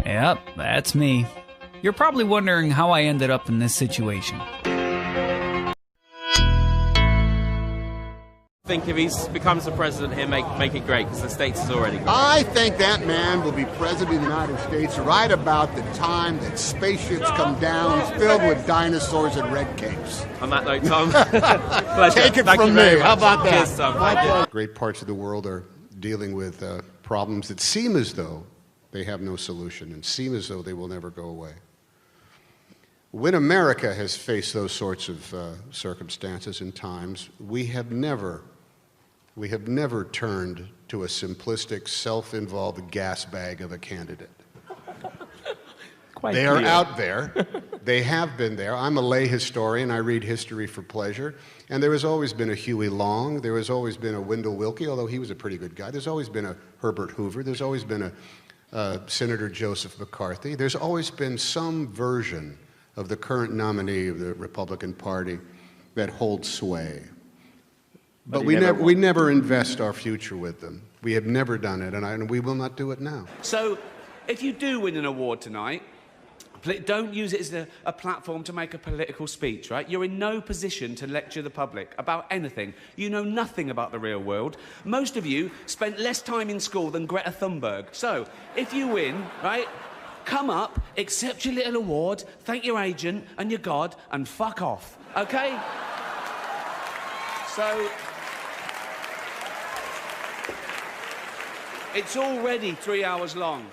Yep, that's me. You're probably wondering how I ended up in this situation. I think if he becomes the president here, make it great, because the States is already great. I think that man will be president of the United States right about the time that spaceships come down filled with dinosaurs and red capes. On that note, Tom, pleasure. Take it Thank from you very me. How much. about that? Cheers, Tom. Thank you. Great parts of the world are dealing with problems that seem as though they have no solution and seem as though they will never go away. When America has faced those sorts of circumstances and times, we have never turned to a simplistic, self-involved gas bag of a candidate. They are out there. They have been there. I'm a lay historian. I read history for pleasure. And there has always been a Huey Long. There has always been a Wendell Willkie, although he was a pretty good guy. There's always been a Herbert Hoover. There's always been a Senator Joseph McCarthy. There's always been some version of the current nominee of the Republican Party that holds sway. But we never invest our future with them. We have never done it, and we will not do it now. So, if you do win an award tonight, don't use it as a platform to make a political speech, right? You're in no position to lecture the public about anything. You know nothing about the real world. Most of you spent less time in school than Greta Thunberg. So, if you win, right, come up, accept your little award, thank your agent and your God, and fuck off, okay? So, it's already 3 hours long.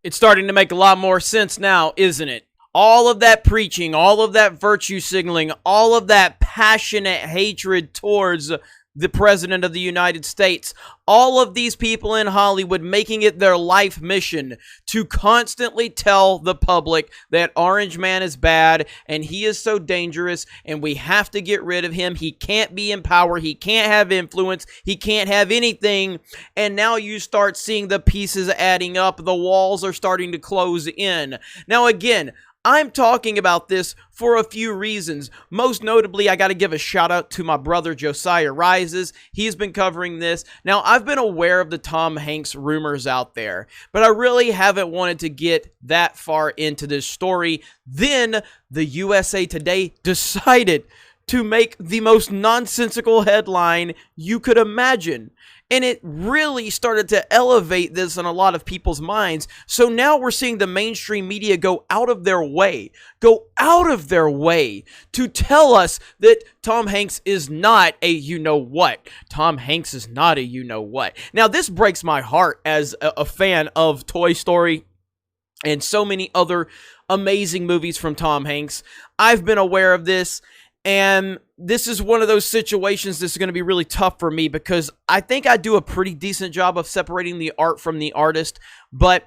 It's starting to make a lot more sense now, isn't it? All of that preaching, all of that virtue signaling, all of that passionate hatred towards the President of the United States, all of these people in Hollywood making it their life mission to constantly tell the public that Orange Man is bad and he is so dangerous and we have to get rid of him. He can't be in power. He can't have influence. He can't have anything. And now you start seeing the pieces adding up. The walls are starting to close in. Now, again, I'm talking about this for a few reasons. Most notably, I got to give a shout out to my brother Josiah Rises. He's been covering this. Now, I've been aware of the Tom Hanks rumors out there, but I really haven't wanted to get that far into this story. Then the USA Today decided to make the most nonsensical headline you could imagine. And it really started to elevate this in a lot of people's minds. So now we're seeing the mainstream media go out of their way to tell us that Tom Hanks is not a you-know-what. Tom Hanks is not a you-know-what. Now, this breaks my heart as a fan of Toy Story and so many other amazing movies from Tom Hanks. I've been aware of this. And this is one of those situations that's going to be really tough for me because I think I do a pretty decent job of separating the art from the artist. But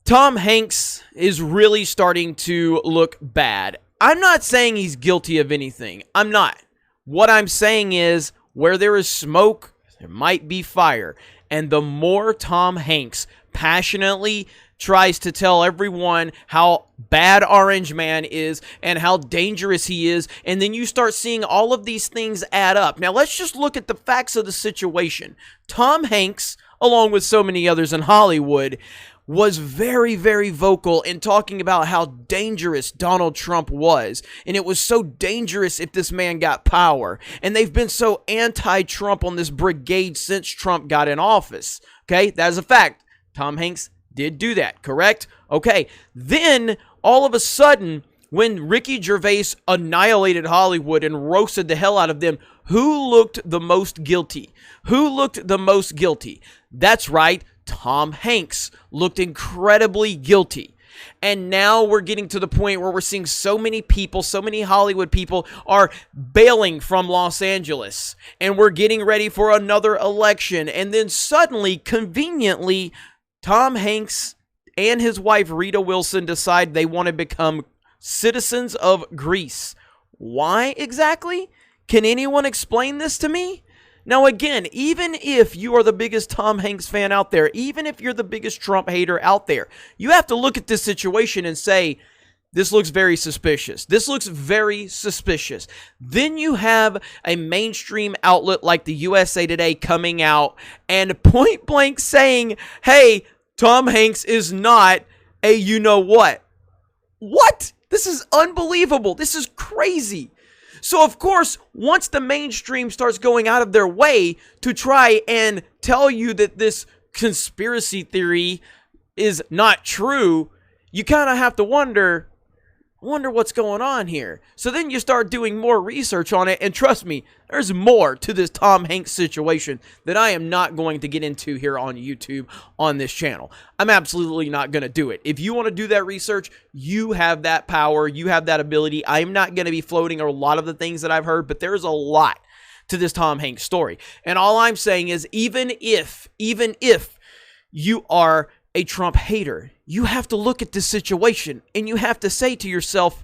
Tom Hanks is really starting to look bad. I'm not saying he's guilty of anything. I'm not. What I'm saying is where there is smoke, there might be fire. And the more Tom Hanks passionately tries to tell everyone how bad Orange Man is and how dangerous he is, and then you start seeing all of these things add up. Now, let's just look at the facts of the situation. Tom Hanks, along with so many others in Hollywood, was very, very vocal in talking about how dangerous Donald Trump was. And it was so dangerous if this man got power. And they've been so anti-Trump on this brigade since Trump got in office. Okay, that is a fact. Tom Hanks did do that, correct? Okay, then all of a sudden, when Ricky Gervais annihilated Hollywood and roasted the hell out of them, who looked the most guilty? Who looked the most guilty? That's right, Tom Hanks looked incredibly guilty. And now we're getting to the point where we're seeing so many people, so many Hollywood people are bailing from Los Angeles. And we're getting ready for another election. And then suddenly, conveniently, Tom Hanks and his wife Rita Wilson decide they want to become citizens of Greece. Why exactly? Can anyone explain this to me? Now, again, even if you are the biggest Tom Hanks fan out there, even if you're the biggest Trump hater out there, you have to look at this situation and say, this looks very suspicious. This looks very suspicious. Then you have a mainstream outlet like the USA Today coming out and point blank saying, hey, Tom Hanks is not a you-know-what. What? This is unbelievable. This is crazy. So, of course, once the mainstream starts going out of their way to try and tell you that this conspiracy theory is not true, you kind of have to wonder what's going on here. So then you start doing more research on it, and trust me, there's more to this Tom Hanks situation that I am not going to get into here on YouTube on this channel. I'm absolutely not going to do it. If you want to do that research, you have that power, you have that ability. I'm not going to be floating a lot of the things that I've heard, but there's a lot to this Tom Hanks story. And all I'm saying is, even if you are a Trump hater, you have to look at this situation and you have to say to yourself,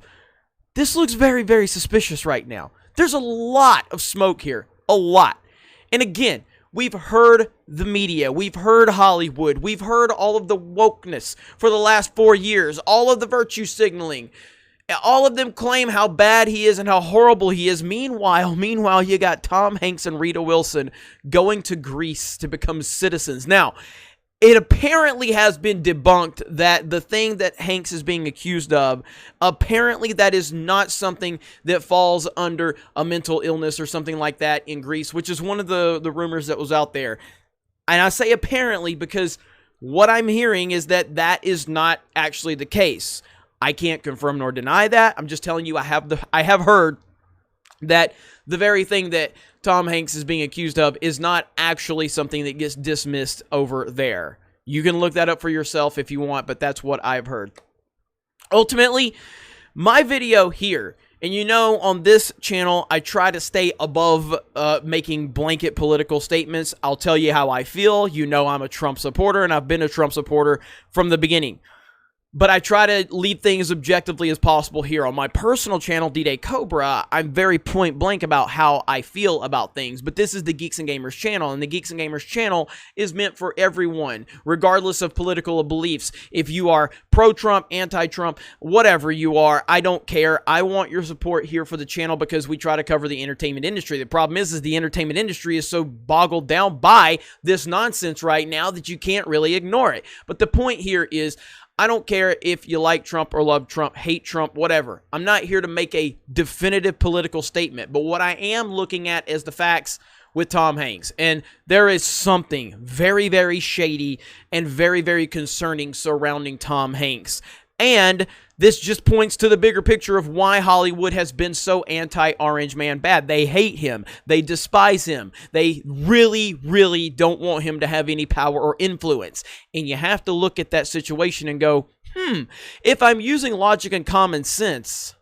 this looks very, very suspicious right now. There's a lot of smoke here, a lot. And again, we've heard the media, we've heard Hollywood, we've heard all of the wokeness for the last 4 years, all of the virtue signaling. All of them claim how bad he is and how horrible he is. Meanwhile, you got Tom Hanks and Rita Wilson going to Greece to become citizens. Now, it apparently has been debunked that the thing that Hanks is being accused of, apparently that is not something that falls under a mental illness or something like that in Greece, which is one of the rumors that was out there. And I say apparently because what I'm hearing is that that is not actually the case. I can't confirm nor deny that. I'm just telling you I have heard that the very thing that Tom Hanks is being accused of is not actually something that gets dismissed over there. You can look that up for yourself if you want, but that's what I've heard. Ultimately, my video here, and you know on this channel, I try to stay above making blanket political statements. I'll tell you how I feel. You know I'm a Trump supporter, and I've been a Trump supporter from the beginning. But I try to leave things objectively as possible here. On my personal channel, D-Day Cobra, I'm very point blank about how I feel about things. But this is the Geeks and Gamers channel, and the Geeks and Gamers channel is meant for everyone, regardless of political beliefs. If you are pro-Trump, anti-Trump, whatever you are, I don't care. I want your support here for the channel because we try to cover the entertainment industry. The problem is the entertainment industry is so boggled down by this nonsense right now that you can't really ignore it. But the point here is, I don't care if you like Trump or love Trump, hate Trump, whatever. I'm not here to make a definitive political statement, but what I am looking at is the facts with Tom Hanks. And there is something very, very shady and very, very concerning surrounding Tom Hanks. And this just points to the bigger picture of why Hollywood has been so anti-Orange Man bad. They hate him. They despise him. They really, really don't want him to have any power or influence. And you have to look at that situation and go, if I'm using logic and common sense,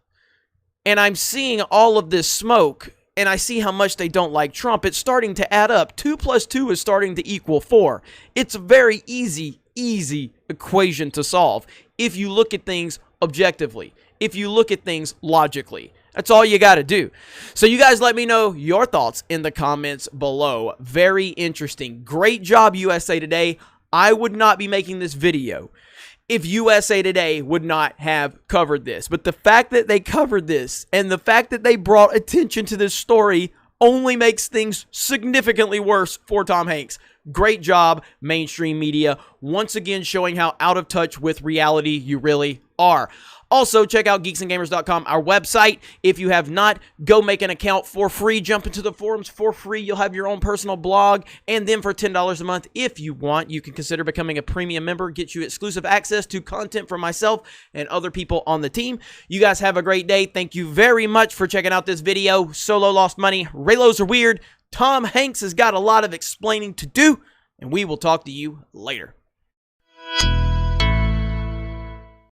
and I'm seeing all of this smoke, and I see how much they don't like Trump, it's starting to add up. 2 plus 2 is starting to equal 4. It's a very easy equation to solve if you look at things objectively, if you look at things logically. That's all you got to do. So you guys let me know your thoughts in the comments below. Very interesting. Great job, USA Today. I would not be making this video if USA Today would not have covered this. But the fact that they covered this and the fact that they brought attention to this story only makes things significantly worse for Tom Hanks. Great job, mainstream media, once again showing how out of touch with reality you really are. Also, check out geeksandgamers.com, our website. If you have not, go make an account for free. Jump into the forums for free. You'll have your own personal blog. And then for $10 a month, if you want, you can consider becoming a premium member. Get you exclusive access to content from myself and other people on the team. You guys have a great day. Thank you very much for checking out this video. Solo lost money. Raylos are weird. Tom Hanks has got a lot of explaining to do. And we will talk to you later.